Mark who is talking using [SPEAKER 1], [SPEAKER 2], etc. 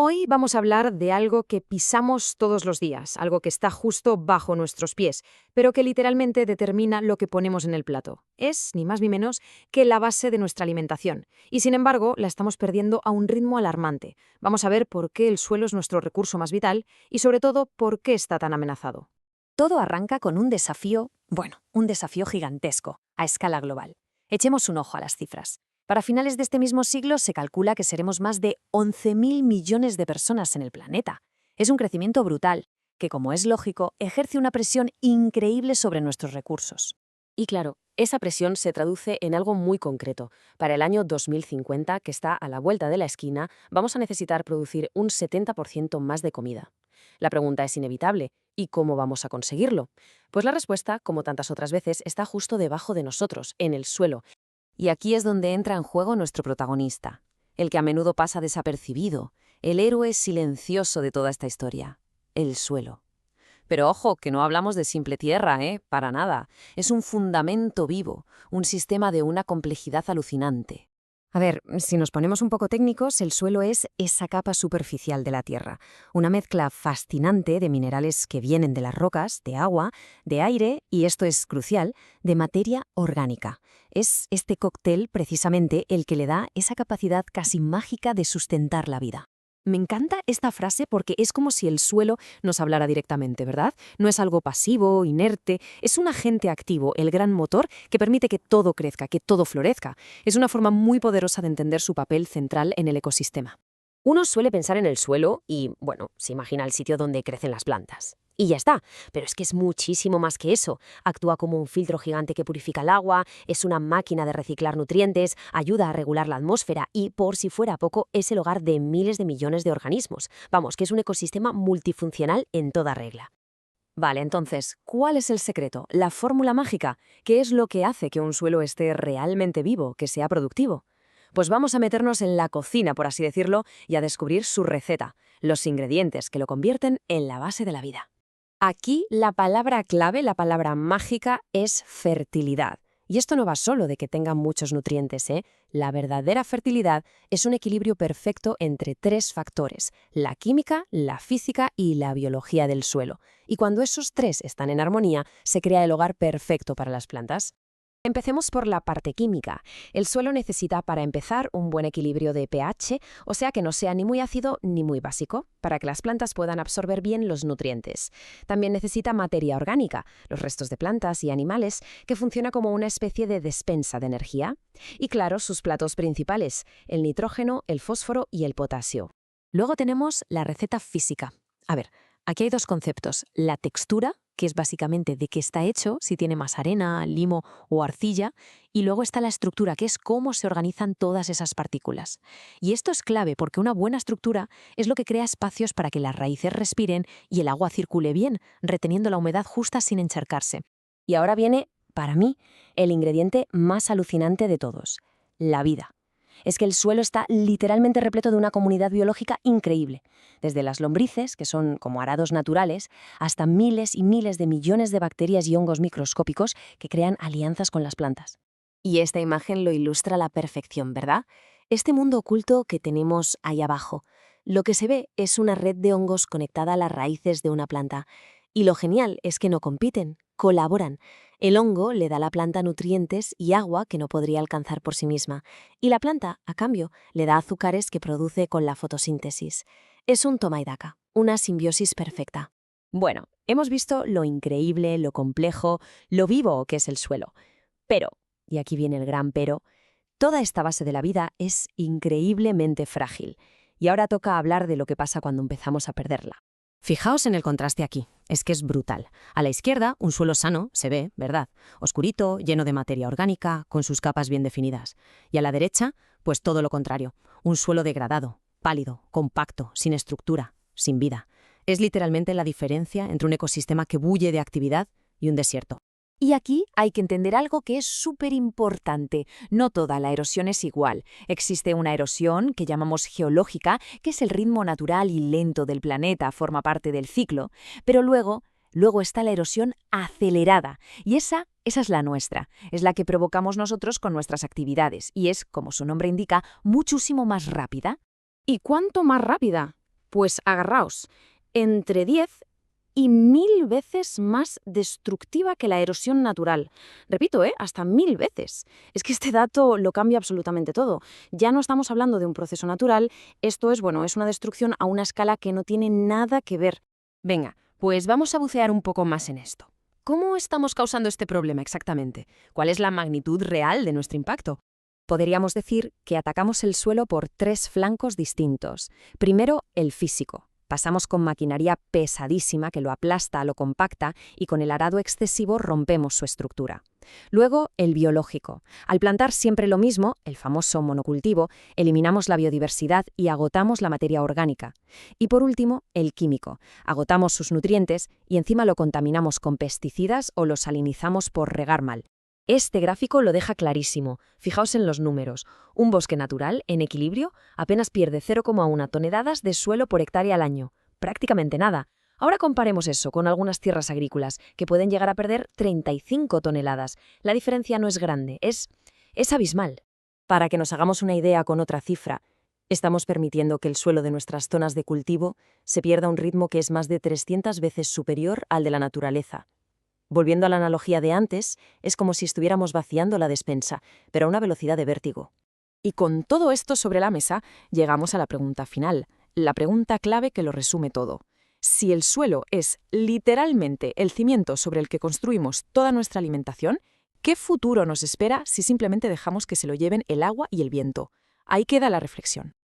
[SPEAKER 1] Hoy vamos a hablar de algo que pisamos todos los días, algo que está justo bajo nuestros pies, pero que literalmente determina lo que ponemos en el plato. Es, ni más ni menos, que la base de nuestra alimentación. Y sin embargo, la estamos perdiendo a un ritmo alarmante. Vamos a ver por qué el suelo es nuestro recurso más vital y, sobre todo, por qué está tan amenazado.
[SPEAKER 2] Todo arranca con un desafío gigantesco, a escala global. Echemos un ojo a las cifras. Para finales de este mismo siglo se calcula que seremos más de 11.000 millones de personas en el planeta. Es un crecimiento brutal, que, como es lógico, ejerce una presión increíble sobre nuestros recursos.
[SPEAKER 3] Y claro, esa presión se traduce en algo muy concreto. Para el año 2050, que está a la vuelta de la esquina, vamos a necesitar producir un 70% más de comida. La pregunta es inevitable: ¿y cómo vamos a conseguirlo? Pues la respuesta, como tantas otras veces, está justo debajo de nosotros, en el suelo.
[SPEAKER 2] Y aquí es donde entra en juego nuestro protagonista, el que a menudo pasa desapercibido, el héroe silencioso de toda esta historia, el suelo. Pero ojo, que no hablamos de simple tierra, para nada. Es un fundamento vivo, un sistema de una complejidad alucinante.
[SPEAKER 1] A ver, si nos ponemos un poco técnicos, el suelo es esa capa superficial de la Tierra, una mezcla fascinante de minerales que vienen de las rocas, de agua, de aire y, esto es crucial, de materia orgánica. Es este cóctel precisamente el que le da esa capacidad casi mágica de sustentar la vida.
[SPEAKER 3] Me encanta esta frase porque es como si el suelo nos hablara directamente, ¿verdad? No es algo pasivo, inerte, es un agente activo, el gran motor que permite que todo crezca, que todo florezca. Es una forma muy poderosa de entender su papel central en el ecosistema. Uno suele pensar en el suelo y, bueno, se imagina el sitio donde crecen las plantas. Y ya está, pero es que es muchísimo más que eso. Actúa como un filtro gigante que purifica el agua, es una máquina de reciclar nutrientes, ayuda a regular la atmósfera y, por si fuera poco, es el hogar de miles de millones de organismos. Vamos, que es un ecosistema multifuncional en toda regla.
[SPEAKER 2] Vale, entonces, ¿cuál es el secreto? ¿La fórmula mágica? ¿Qué es lo que hace que un suelo esté realmente vivo, que sea productivo? Pues vamos a meternos en la cocina, por así decirlo, y a descubrir su receta, los ingredientes que lo convierten en la base de la vida.
[SPEAKER 3] Aquí la palabra clave, la palabra mágica, es fertilidad. Y esto no va solo de que tenga muchos nutrientes, ¿eh? La verdadera fertilidad es un equilibrio perfecto entre tres factores: la química, la física y la biología del suelo. Y cuando esos tres están en armonía, se crea el hogar perfecto para las plantas. Empecemos por la parte química. El suelo necesita, para empezar, un buen equilibrio de pH, o sea que no sea ni muy ácido ni muy básico, para que las plantas puedan absorber bien los nutrientes. También necesita materia orgánica, los restos de plantas y animales, que funciona como una especie de despensa de energía. Y claro, sus platos principales: el nitrógeno, el fósforo y el potasio.
[SPEAKER 2] Luego tenemos la receta física. A ver, aquí hay dos conceptos: la textura, que es básicamente de qué está hecho, si tiene más arena, limo o arcilla, y luego está la estructura, que es cómo se organizan todas esas partículas. Y esto es clave porque una buena estructura es lo que crea espacios para que las raíces respiren y el agua circule bien, reteniendo la humedad justa sin encharcarse.
[SPEAKER 3] Y ahora viene, para mí, el ingrediente más alucinante de todos: la vida. Es que el suelo está literalmente repleto de una comunidad biológica increíble, desde las lombrices, que son como arados naturales, hasta miles y miles de millones de bacterias y hongos microscópicos que crean alianzas con las plantas. Y esta imagen lo ilustra a la perfección, ¿verdad? Este mundo oculto que tenemos ahí abajo. Lo que se ve es una red de hongos conectada a las raíces de una planta. Y lo genial es que no compiten, colaboran. El hongo le da a la planta nutrientes y agua que no podría alcanzar por sí misma, y la planta, a cambio, le da azúcares que produce con la fotosíntesis. Es un toma y daca, una simbiosis perfecta. Bueno, hemos visto lo increíble, lo complejo, lo vivo que es el suelo. Pero, y aquí viene el gran pero, toda esta base de la vida es increíblemente frágil. Y ahora toca hablar de lo que pasa cuando empezamos a perderla. Fijaos en el contraste aquí, es que es brutal. A la izquierda, un suelo sano, se ve, ¿verdad? Oscurito, lleno de materia orgánica, con sus capas bien definidas. Y a la derecha, pues todo lo contrario, un suelo degradado, pálido, compacto, sin estructura, sin vida. Es literalmente la diferencia entre un ecosistema que bulle de actividad y un desierto.
[SPEAKER 2] Y aquí hay que entender algo que es súper importante. No toda la erosión es igual. Existe una erosión que llamamos geológica, que es el ritmo natural y lento del planeta, forma parte del ciclo. Pero luego está la erosión acelerada. Y esa es la nuestra. Es la que provocamos nosotros con nuestras actividades. Y es, como su nombre indica, muchísimo más rápida.
[SPEAKER 1] ¿Y cuánto más rápida? Pues agarraos, entre 10 y 1000 veces más destructiva que la erosión natural. Repito, hasta 1000 veces. Es que este dato lo cambia absolutamente todo. Ya no estamos hablando de un proceso natural, esto es una destrucción a una escala que no tiene nada que ver.
[SPEAKER 3] Venga, pues vamos a bucear un poco más en esto. ¿Cómo estamos causando este problema exactamente? ¿Cuál es la magnitud real de nuestro impacto?
[SPEAKER 2] Podríamos decir que atacamos el suelo por 3 flancos distintos. Primero, el físico. Pasamos con maquinaria pesadísima que lo aplasta, lo compacta y con el arado excesivo rompemos su estructura. Luego, el biológico. Al plantar siempre lo mismo, el famoso monocultivo, eliminamos la biodiversidad y agotamos la materia orgánica. Y por último, el químico. Agotamos sus nutrientes y encima lo contaminamos con pesticidas o lo salinizamos por regar mal. Este gráfico lo deja clarísimo. Fijaos en los números. Un bosque natural, en equilibrio, apenas pierde 0,1 toneladas de suelo por hectárea al año. Prácticamente nada. Ahora comparemos eso con algunas tierras agrícolas, que pueden llegar a perder 35 toneladas. La diferencia no es grande, es abismal.
[SPEAKER 3] Para que nos hagamos una idea con otra cifra, estamos permitiendo que el suelo de nuestras zonas de cultivo se pierda a un ritmo que es más de 300 veces superior al de la naturaleza. Volviendo a la analogía de antes, es como si estuviéramos vaciando la despensa, pero a una velocidad de vértigo.
[SPEAKER 2] Y con todo esto sobre la mesa, llegamos a la pregunta final, la pregunta clave que lo resume todo. Si el suelo es literalmente el cimiento sobre el que construimos toda nuestra alimentación, ¿qué futuro nos espera si simplemente dejamos que se lo lleven el agua y el viento? Ahí queda la reflexión.